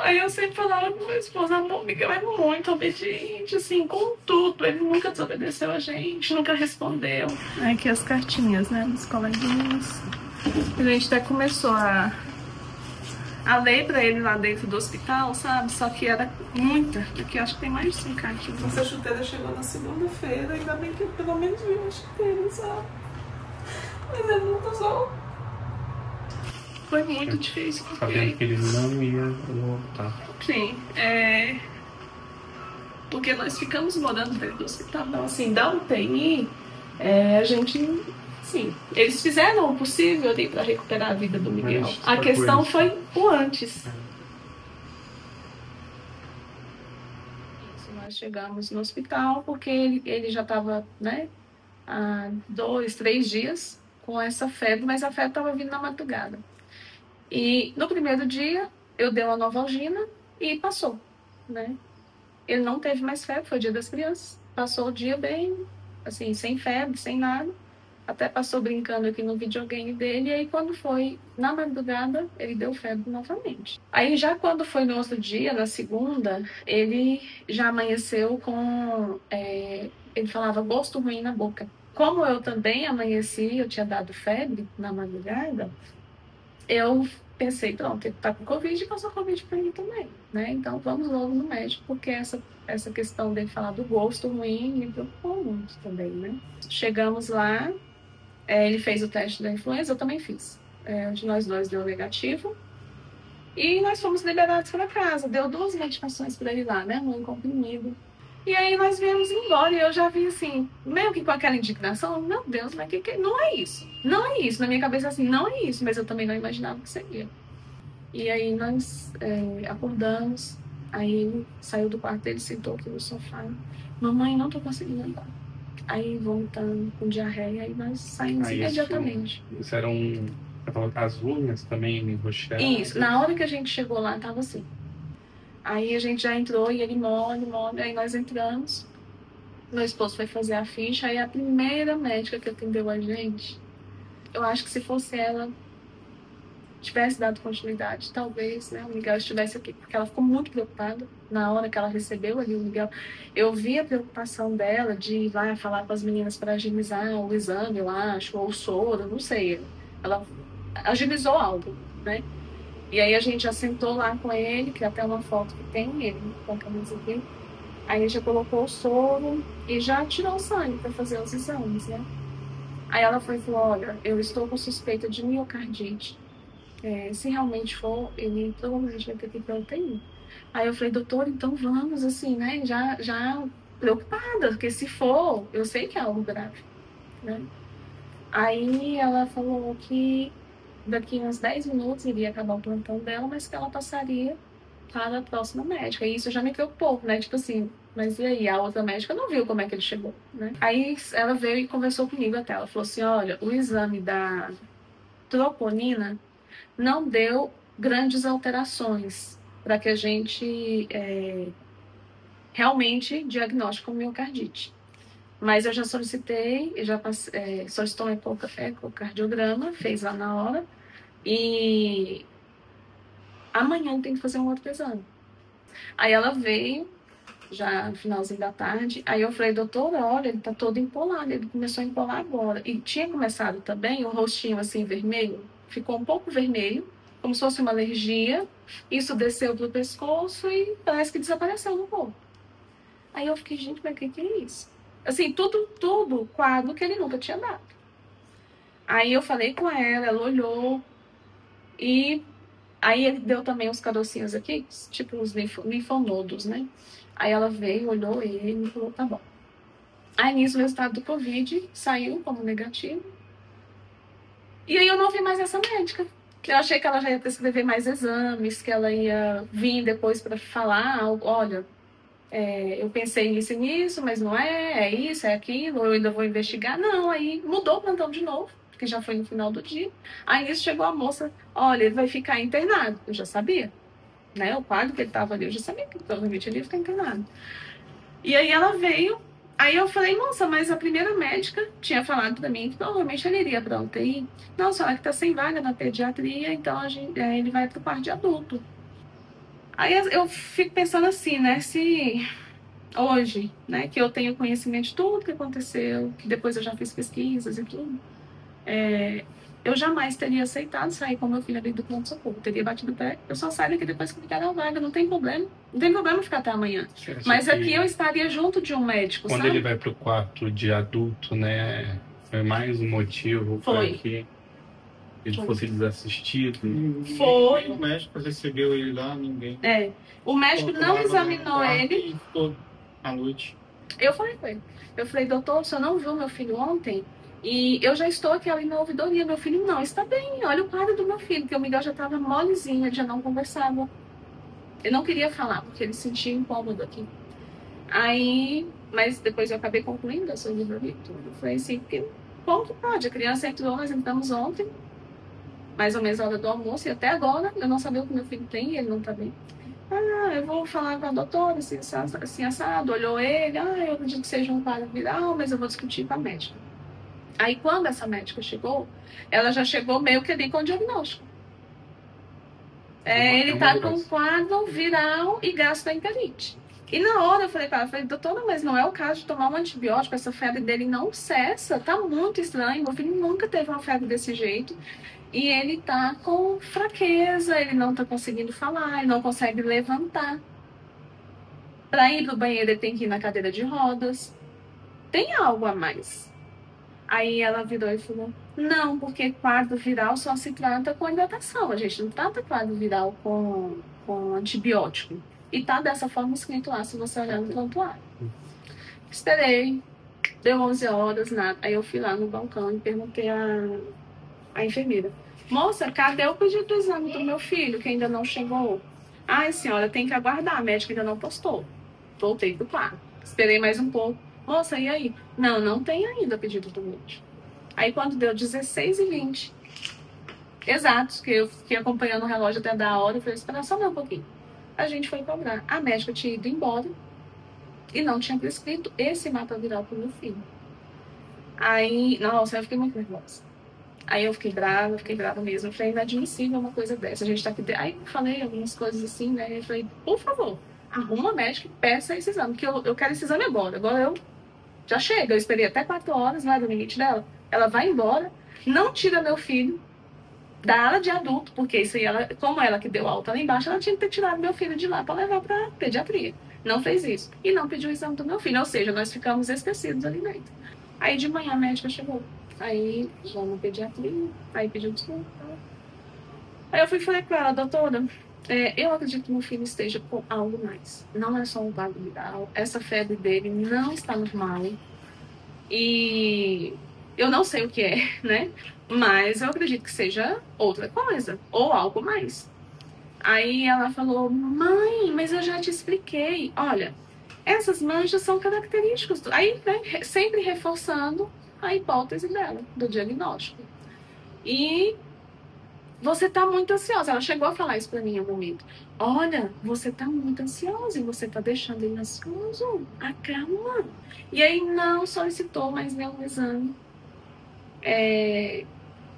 Aí eu sempre falava pro meu esposo, amor, Miguel é muito obediente, assim, com tudo. Ele nunca desobedeceu a gente, nunca respondeu. Aqui as cartinhas, né, dos coleguinhas. A gente até começou a ler pra ele lá dentro do hospital, sabe? Só que era muita, porque eu acho que tem mais de 5 cartinhas. Essa chuteira chegou na segunda-feira, ainda bem que pelo menos viu a chuteira, sabe? Mas ele nunca usou. Foi muito difícil, porque... Sabendo que ele não ia voltar. Sim, porque nós ficamos morando dentro do hospital. Então, assim, da UTI, a gente... Sim, eles fizeram o possível ali para recuperar a vida do Miguel. A questão foi o antes. Nós chegamos no hospital porque ele já estava, né, há 2, 3 dias com essa febre, mas a febre estava vindo na madrugada. E no primeiro dia, eu dei uma Novalgina e passou, né? Ele não teve mais febre, foi o dia das crianças. Passou o dia bem, assim, sem febre, sem nada. Até passou brincando aqui no videogame dele. E aí, quando foi na madrugada, ele deu febre novamente. Aí, já quando foi no outro dia, na segunda, ele já amanheceu com... ele falava gosto ruim na boca. Como eu também amanheci, eu tinha dado febre na madrugada, eu pensei, pronto, ele tá com Covid e passou Covid para mim também, né? Então vamos logo no médico, porque essa questão dele falar do gosto ruim me preocupou muito também, né? Chegamos lá, ele fez o teste da influenza, eu também fiz. De nós dois deu negativo. E nós fomos liberados para casa. Deu 2 medicações para ele lá, né? Um comprimido. E aí nós viemos embora e eu já vi assim, meio que com aquela indignação, meu Deus, mas não é isso. Não é isso. Na minha cabeça assim, não é isso, mas eu também não imaginava que seria. E aí nós acordamos, aí ele saiu do quarto dele, sentou aqui no sofá. Mamãe, não tô conseguindo andar. Aí vomitando com diarreia, aí nós saímos imediatamente. Isso era as unhas também enroxadas? Isso, na hora que a gente chegou lá, tava assim. Aí a gente já entrou e ele mole, aí nós entramos. Meu esposo foi fazer a ficha, aí a primeira médica que atendeu a gente, eu acho que se fosse ela, tivesse dado continuidade, talvez, né, o Miguel estivesse aqui, porque ela ficou muito preocupada na hora que ela recebeu ali o Miguel. Eu vi a preocupação dela de ir lá falar com as meninas para agilizar o exame, eu acho, ou o soro, não sei. Ela agilizou algo, né? E aí a gente já sentou lá com ele, que até uma foto que tem ele com a camisa aqui. Aí a gente já colocou o soro e já tirou o sangue para fazer os exames, né? Aí ela foi e falou, olha, eu estou com suspeita de miocardite. Se realmente for, ele provavelmente vai ter que ir para UTI. Aí eu falei, doutor, então vamos, assim, né? Já preocupada, porque se for, eu sei que é algo grave, né? Aí ela falou que daqui uns 10 minutos iria acabar o plantão dela, mas que ela passaria para a próxima médica. E isso já me preocupou, né? Tipo assim, mas e aí? A outra médica não viu como é que ele chegou, né? Aí ela veio e conversou comigo até. Ela falou assim, olha, o exame da troponina não deu grandes alterações para que a gente realmente diagnóstico miocardite. Mas eu já solicitei, solicitou um ecocardiograma, fez lá na hora, e amanhã tem que fazer um outro exame. Aí ela veio, já no finalzinho da tarde, aí eu falei, doutora, olha, ele tá todo empolado, ele começou a empolar agora. E tinha começado também, o rostinho assim vermelho, ficou um pouco vermelho, como se fosse uma alergia, isso desceu pro pescoço e parece que desapareceu no corpo. Aí eu fiquei, gente, mas o que é isso? Assim, tudo quadro que ele nunca tinha dado. Aí eu falei com ela olhou, e aí ele deu também uns carocinhos aqui, tipo uns linfonodos, né? Aí ela veio, olhou ele e falou, tá bom. Aí nisso o resultado do Covid saiu como negativo. E aí eu não vi mais essa médica. Que eu achei que ela já ia prescrever mais exames, que ela ia vir depois para falar, olha, eu pensei nisso e nisso, mas não é isso, é aquilo, eu ainda vou investigar. Não, aí mudou o plantão de novo, porque já foi no final do dia. Aí nisso chegou a moça, olha, ele vai ficar internado. Eu já sabia, né? O quadro que ele estava ali, eu já sabia que provavelmente ele ia ficar internado. E aí ela veio, aí eu falei, moça, mas a primeira médica tinha falado para mim que provavelmente ele iria para UTI. Não, só que tá sem vaga na pediatria, então ele vai para o quarto de adulto. Aí eu fico pensando assim, né? Se hoje, né, que eu tenho conhecimento de tudo que aconteceu, que depois eu já fiz pesquisas e tudo, eu jamais teria aceitado sair com meu filho ali do pronto-socorro. Teria batido o pé. Eu só saio daqui depois que me der a vaga, não tem problema. Não tem problema ficar até amanhã. Mas aqui eu estaria junto de um médico, quando sabe? ele vai pro quarto de adulto, né, foi mais um motivo para que ele fosse desassistido? Foi. O médico recebeu ele lá, ninguém. O médico não examinou ele. E ficou à noite. Eu falei com ele. Eu falei, doutor, o senhor não viu meu filho ontem? E eu já estou aqui ali na ouvidoria. Meu filho não está bem. Olha o quadro do meu filho, porque o Miguel já estava molezinho, ele já não conversava. Ele não queria falar, porque ele sentia incômodo aqui. Aí, mas depois eu acabei concluindo a sua ouvidoria e tudo. Eu falei assim, porque, como que pode? A criança entrou, nós entramos ontem, mais ou menos a hora do almoço, e até agora eu não sabia o que meu filho tem e ele não está bem. Eu vou falar com a doutora, assim, assado, olhou ele, eu acredito que seja um quadro viral, mas eu vou discutir com a médica. Aí, quando essa médica chegou, ela já chegou meio que ali com o diagnóstico. Ele tá com quadro viral e gastroenterite. E na hora eu falei para ela, doutora, mas não é o caso de tomar um antibiótico, essa febre dele não cessa, tá muito estranho, meu filho nunca teve uma febre desse jeito. E ele tá com fraqueza, ele não tá conseguindo falar, ele não consegue levantar. Para ir pro banheiro, ele tem que ir na cadeira de rodas. Tem algo a mais. Aí ela virou e falou, não, porque quadro viral só se trata com hidratação. A gente não trata quadro viral com antibiótico. E tá dessa forma escrito lá, se você olhar no prontuário. Esperei, deu 11 horas, nada. Aí eu fui lá no balcão e perguntei à enfermeira, moça, cadê o pedido do exame do meu filho, que ainda não chegou? Ai, senhora, tem que aguardar, a médica ainda não postou. Voltei pro quarto. Esperei mais um pouco. Moça, e aí? Não, não tem ainda pedido do médico. Aí quando deu 16h20, exatos, que eu fiquei acompanhando o relógio até dar a hora, eu falei, espera só um pouquinho. A gente foi cobrar. A médica tinha ido embora e não tinha prescrito esse mapa viral pro meu filho. Aí, nossa, eu fiquei muito nervosa. Aí eu fiquei brava mesmo. Eu falei, inadmissível uma coisa dessa. A gente tá aqui. Aí eu falei algumas coisas assim, né? Eu falei, por favor, arruma médico e peça esse exame, porque eu quero esse exame agora. Agora eu já chega. Eu esperei até 4 horas, não é do limite dela. Ela vai embora, não tira meu filho da ala de adulto, porque isso aí, como ela que deu alta lá embaixo, ela tinha que ter tirado meu filho de lá para levar para pediatria. Não fez isso. E não pediu o exame do meu filho. Ou seja, nós ficamos esquecidos ali dentro. Aí de manhã a médica chegou. Aí já na pediatria, aí pediu desculpa. Aí eu fui e falei com ela, doutora, eu acredito que meu filho esteja com algo mais. Não é só um quadro viral. Essa febre dele não está normal. E eu não sei o que é, né? Mas eu acredito que seja outra coisa, ou algo mais. Aí ela falou, mãe, mas eu já te expliquei. Olha, essas manchas são características. Aí, né, sempre reforçando a hipótese dela, do diagnóstico. E você tá muito ansiosa. Ela chegou a falar isso pra mim em um momento. Olha, você tá muito ansiosa e você tá deixando ele ansioso. Acalma. E aí não solicitou mais nenhum exame.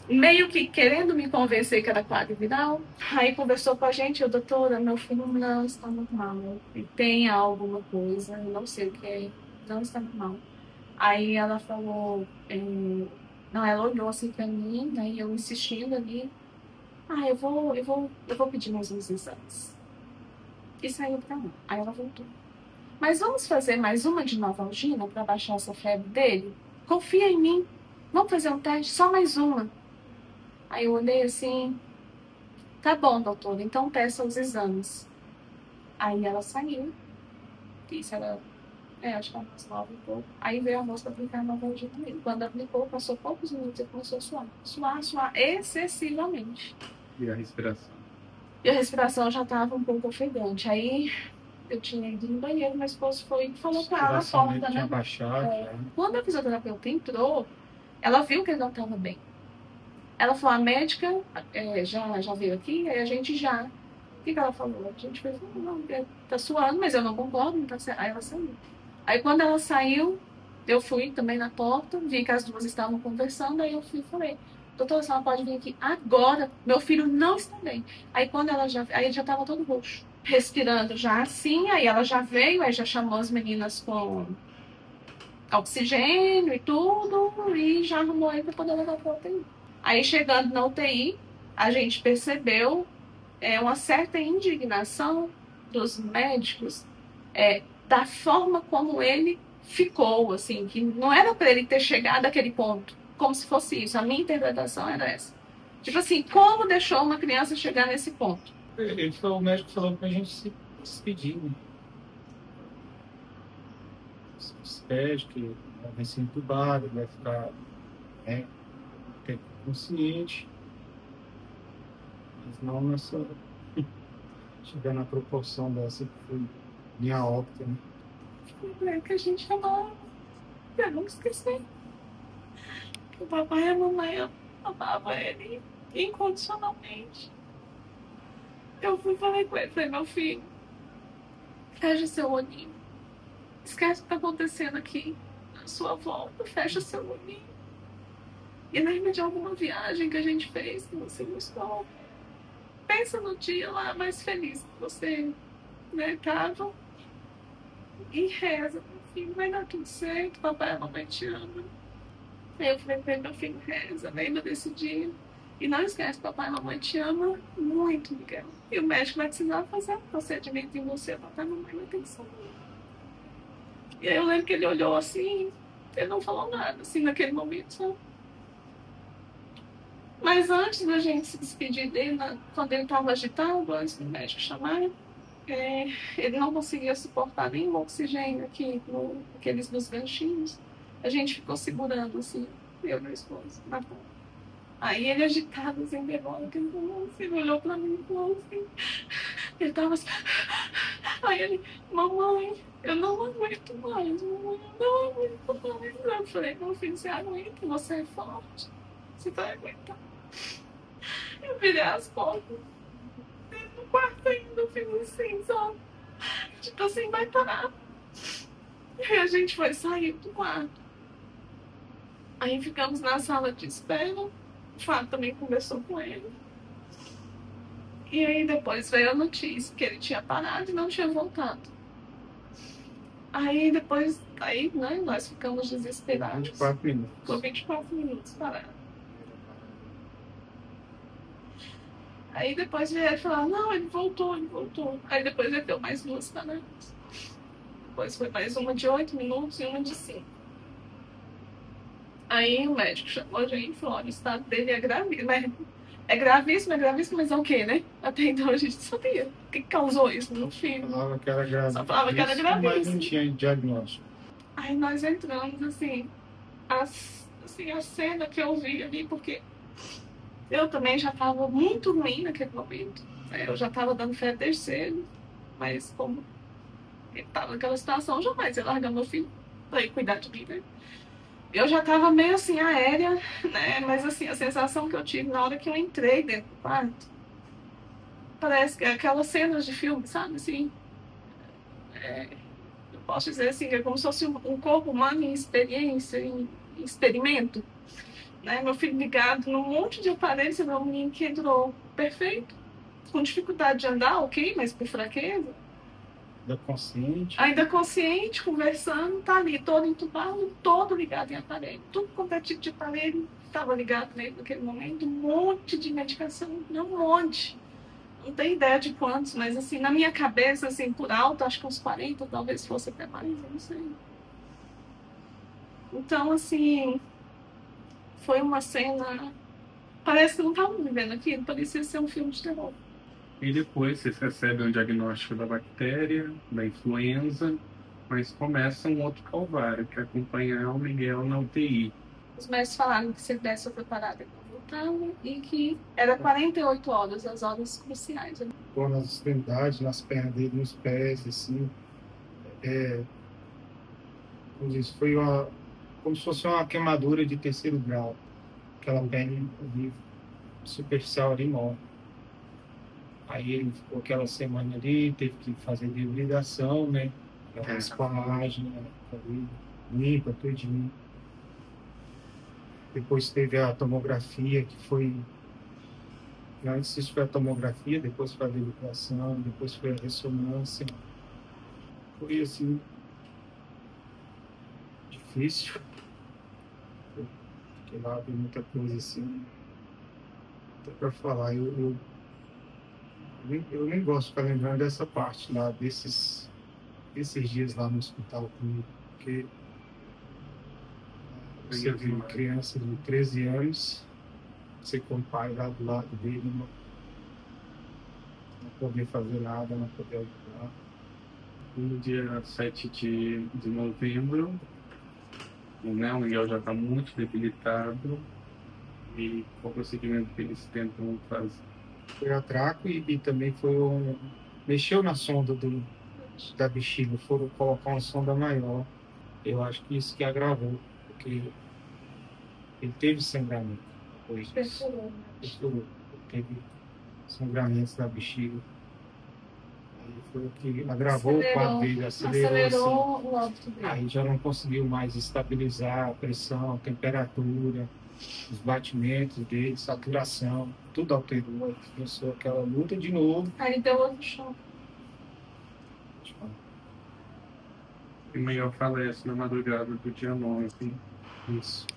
Meio que querendo me convencer que era quadro viral. Aí conversou com a gente, eu, doutora, meu filho não está normal. Tem alguma coisa, eu não sei o que é, não está normal. Aí ela falou, não, ela olhou assim pra mim, né, e eu insistindo ali, eu vou pedir mais uns exames. E saiu pra mim. Aí ela voltou. Mas vamos fazer mais uma de Novalgina para baixar essa febre dele? Confia em mim. Vamos fazer um teste, só mais uma. Aí eu olhei assim, tá bom, doutora, então peça os exames. Aí ela saiu. Isso era, acho que era umas 9 e pouco. Aí veio a moça aplicar a Novalgina nele. Quando aplicou, passou poucos minutos e começou a suar excessivamente. E a respiração? E a respiração já estava um pouco ofegante. Aí eu tinha ido no banheiro, meu esposo foi e falou com ela na porta, né? Quando a fisioterapeuta entrou, ela viu que ele não estava bem. Ela falou, a médica já veio aqui, aí a gente já... O que ela falou? A gente fez, não, tá suando, mas eu não concordo, não tá certo. Aí ela saiu. Aí quando ela saiu, eu fui também na porta, vi que as duas estavam conversando, aí eu fui e falei, doutora, a senhora pode vir aqui agora, meu filho não está bem. Aí quando ela aí ele já estava todo roxo. respirando já assim, aí ela já veio, aí já chamou as meninas com oxigênio e tudo, e já arrumou ele para poder levar para UTI. Aí chegando na UTI, a gente percebeu uma certa indignação dos médicos da forma como ele ficou, assim, que não era para ele ter chegado àquele ponto, como se fosse isso. A minha interpretação era essa. Tipo assim, como deixou uma criança chegar nesse ponto? O médico falou pra gente se despedir, né? Se despede, que vai ser entubado, vai ficar consciente. Mas não nessa... chegar na proporção dessa que foi minha óbita, né? É que a gente amava. Eu nunca esqueci. O papai e a mamãe amavam ele incondicionalmente. Eu fui falar com ele, falei, meu filho, fecha seu olhinho. Esquece o que tá acontecendo aqui à sua volta, fecha seu olhinho. E lembra de alguma viagem que a gente fez que você gostou. Pensa no dia lá mais feliz que você tava. E reza, meu filho, vai dar tudo certo, papai e a mamãe te amam. Eu falei pra ele, meu filho, reza, lembra desse dia. E não esquece, papai e mamãe te amam muito, Miguel. E o médico vai precisar fazer um procedimento em você, papai e mamãe vai ter que saber. E aí eu lembro que ele olhou assim, ele não falou nada, assim, naquele momento, sabe? Mas antes da gente se despedir dele, quando ele estava agitado, antes do médico chamar, ele não conseguia suportar nenhum oxigênio aqui, aqueles dos ganchinhos. A gente ficou segurando, assim, eu e meu esposo, na ponta. Aí ele agitado, assim, nervoso, ele olhou pra mim e falou assim, ele tava assim, aí ele, mamãe, eu não aguento mais, mamãe, eu não aguento mais. Eu falei, meu filho, você aguenta, você é forte, você vai aguentar. Eu virei as costas, dentro do quarto ainda, eu fiz assim, sabe? Tipo assim, vai parar. E a gente foi sair do quarto. Aí ficamos na sala de espera. O Fábio também conversou com ele. E aí depois veio a notícia que ele tinha parado e não tinha voltado. Aí depois, né, nós ficamos desesperados. 24 minutos. Ficou 24 minutos parado. Aí depois vieram falar, não, ele voltou. Aí depois ele deu mais 2 paradas. Depois foi mais uma de 8 minutos e uma de 5. Aí o médico chamou a gente e falou, olha, o estado dele é gravíssimo. É gravíssimo, mas é o quê, né? Até então a gente sabia. O que causou isso no filho? Falava que era gravíssimo. Só falava que era gravíssimo. Mas não tinha diagnóstico. Aí nós entramos, assim, a cena que eu vi ali, porque eu também já estava muito ruim naquele momento. Eu já estava dando fé terceiro, mas como ele estava naquela situação, jamais ia largar meu filho para ir cuidar de mim, né? Eu já estava meio assim, aérea, né? Mas assim, a sensação que eu tive na hora que eu entrei dentro do quarto, parece que é aquelas cenas de filme, sabe? Assim, eu posso dizer assim, que é como se fosse um corpo humano em experiência, em experimento. Né? Meu filho ligado num monte de aparelhos, meu menino que entrou perfeito, com dificuldade de andar, ok, mas por fraqueza. Ainda consciente, conversando, tá ali, todo entubado, todo ligado em aparelho. Tudo quanto é tipo de aparelho estava ligado nele naquele momento. Um monte de medicação, um monte. Não tenho ideia de quantos, mas assim, na minha cabeça, assim, por alto, acho que uns 40, talvez fosse até mais, eu não sei. Então, assim, foi uma cena... Parece que não estavam vivendo aquilo, parecia ser um filme de terror. E depois vocês recebem o diagnóstico da bactéria, da influenza, mas começa um outro calvário, que é acompanhar o Miguel na UTI. Os médicos falaram que se ele desse outra parada, ele não voltava, e que era 48 horas, as horas cruciais. Pô, nas extremidades, nas pernas dele, nos pés, assim. Como diz, foi como se fosse uma queimadura de 3º grau. Aquela pele superficial ali morre. Aí ele ficou aquela semana ali, teve que fazer derivação, né? Espalhagem, limpa, tudinho. Depois teve a tomografia, que foi Antes disso foi a tomografia, depois foi a depilação, depois foi a ressonância. Foi assim, difícil. Porque lá tem muita coisa assim, até para falar. Eu nem gosto de ficar lembrando dessa parte lá, desses dias lá no hospital comigo, porque você vê uma criança de 13 anos, você com o pai lá do lado dele, não poder fazer nada, não poder ajudar. No dia 7 de novembro, né, o Miguel já está muito debilitado e qual o procedimento que eles tentam fazer? Foi a traco e também foi mexeu na sonda da bexiga, foram colocar uma sonda maior. Eu acho que isso que agravou, porque ele teve sangramento depois disso. Perfurou. Teve sangramentos na bexiga. Aí foi o que agravou o quadro dele, acelerou assim. O óbito dele. Aí já não conseguiu mais estabilizar a pressão, a temperatura, os batimentos dele, saturação, tudo alterou. Começou aquela luta de novo. Aí ele deu outro choque. O Miguel falece na madrugada do dia 9. Isso.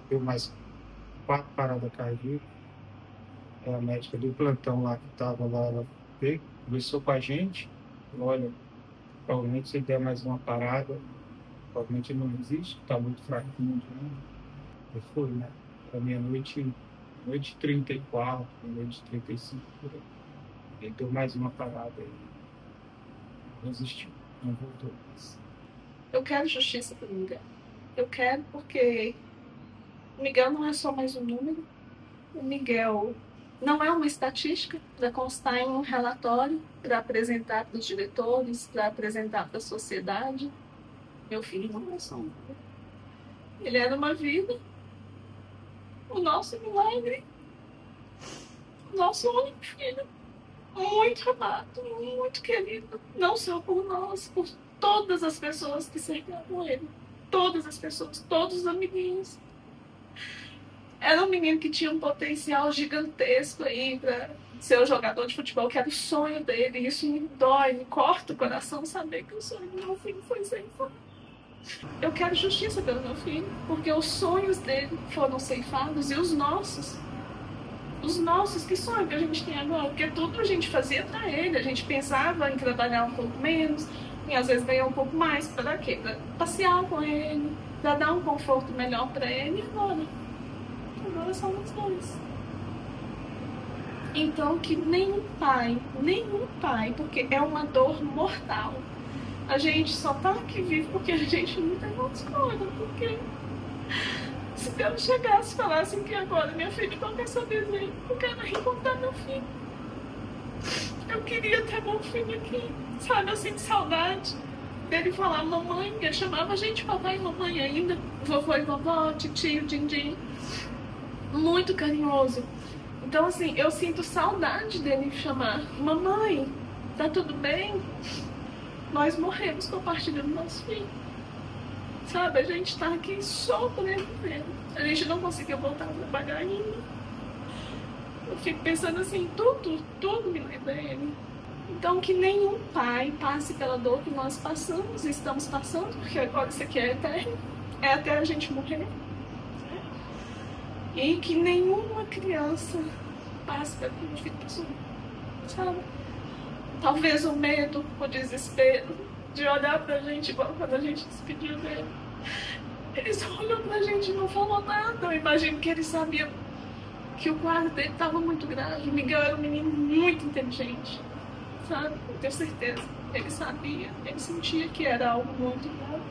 Deu mais 4 paradas cardíacas. A médica do plantão lá que estava lá, ela conversou com a gente. Olha, provavelmente se der mais uma parada, provavelmente não existe, está muito fraquinho já. E foi, né? Para meia-noite, noite 34, noite 35, por aí. Ele deu mais uma parada aí. Não existiu, não voltou mais. Eu quero justiça para o Miguel. Eu quero porque o Miguel não é só mais um número. O Miguel não é uma estatística para constar em um relatório, para apresentar para os diretores, para apresentar para a sociedade. Meu filho não é só um número. Ele era uma vida, o nosso milagre, o nosso único filho, muito amado, muito querido, não só por nós, por todas as pessoas que cercavam ele, todas as pessoas, todos os amiguinhos. Era um menino que tinha um potencial gigantesco aí para ser o jogador de futebol, que era o sonho dele. E isso me dói, me corta o coração saber que o sonho do meu filho foi ceifado. Eu quero justiça pelo meu filho, porque os sonhos dele foram ceifados e os nossos que sonho que a gente tem agora, porque tudo a gente fazia para ele, a gente pensava em trabalhar um pouco menos, e às vezes ganhar um pouco mais, para quê? Para passear com ele, para dar um conforto melhor para ele, e agora somos dois. Então que nenhum pai, porque é uma dor mortal. A gente só tá aqui vivo porque a gente não tem outra escolha, porque se Deus chegasse e falasse que agora minha filha não quer saber dele, eu quero reencontrar meu filho. Eu queria ter meu filho aqui, sabe, eu sinto saudade dele falar mamãe, ele chamava a gente papai e mamãe ainda, vovô e vovó, tio, dindim, muito carinhoso. Então assim, eu sinto saudade dele chamar mamãe, tá tudo bem? Nós morremos compartilhando nosso filho, sabe, a gente tá aqui sobrevivendo, a gente não conseguiu voltar a trabalhar ainda. Eu fico pensando assim, tudo me lembra ele. Então que nenhum pai passe pela dor que nós passamos e estamos passando, porque agora isso aqui é eterno, é até a gente morrer. E que nenhuma criança passe pelo que a gente passou, sabe? Talvez o medo, o desespero de olhar pra gente igual quando a gente despediu dele. Eles olham pra gente e não falam nada. Eu imagino que eles sabiam que o quadro dele estava muito grave. O Miguel era um menino muito inteligente, sabe? Eu tenho certeza. Ele sabia, ele sentia que era algo muito grave.